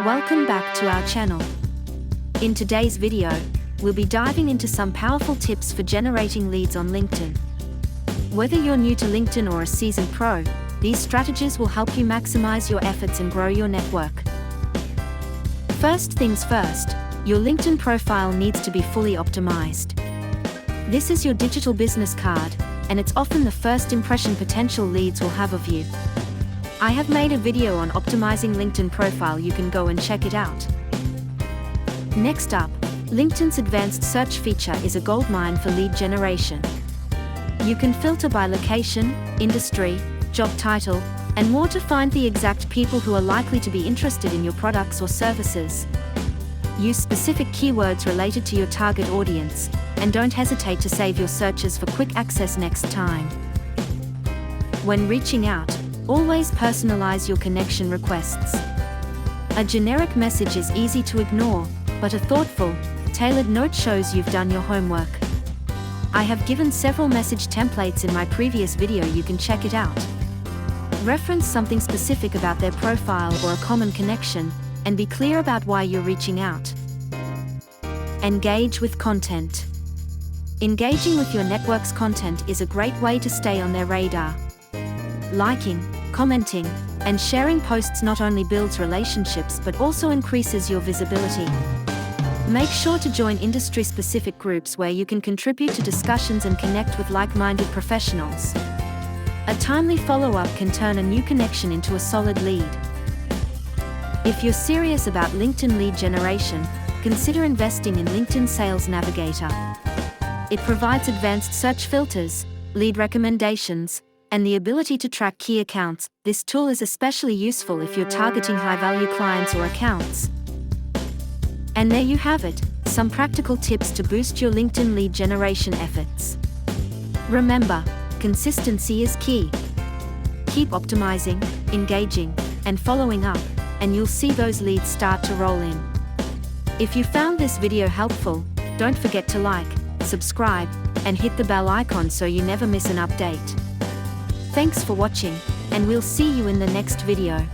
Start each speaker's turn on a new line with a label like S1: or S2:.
S1: Welcome back to our channel. In today's video, we'll be diving into some powerful tips for generating leads on LinkedIn. Whether you're new to LinkedIn or a seasoned pro, these strategies will help you maximize your efforts and grow your network. First things first, your LinkedIn profile needs to be fully optimized. This is your digital business card, and it's often the first impression potential leads will have of you. I have made a video on optimizing LinkedIn profile, you can go and check it out. Next up, LinkedIn's advanced search feature is a goldmine for lead generation. You can filter by location, industry, job title, and more to find the exact people who are likely to be interested in your products or services. Use specific keywords related to your target audience, and don't hesitate to save your searches for quick access next time. When reaching out, always personalize your connection requests. A generic message is easy to ignore, but a thoughtful, tailored note shows you've done your homework. I have given several message templates in my previous video, you can check it out. Reference something specific about their profile or a common connection, and be clear about why you're reaching out. Engage with content. Engaging with your network's content is a great way to stay on their radar. Liking, commenting, and sharing posts not only builds relationships but also increases your visibility. Make sure to join industry-specific groups where you can contribute to discussions and connect with like-minded professionals. A timely follow-up can turn a new connection into a solid lead. If you're serious about LinkedIn lead generation, consider investing in LinkedIn Sales Navigator. It provides advanced search filters, lead recommendations, and the ability to track key accounts. This tool is especially useful if you're targeting high-value clients or accounts. And there you have it, some practical tips to boost your LinkedIn lead generation efforts. Remember, consistency is key. Keep optimizing, engaging, and following up, and you'll see those leads start to roll in. If you found this video helpful, don't forget to like, subscribe, and hit the bell icon so you never miss an update. Thanks for watching, and we'll see you in the next video.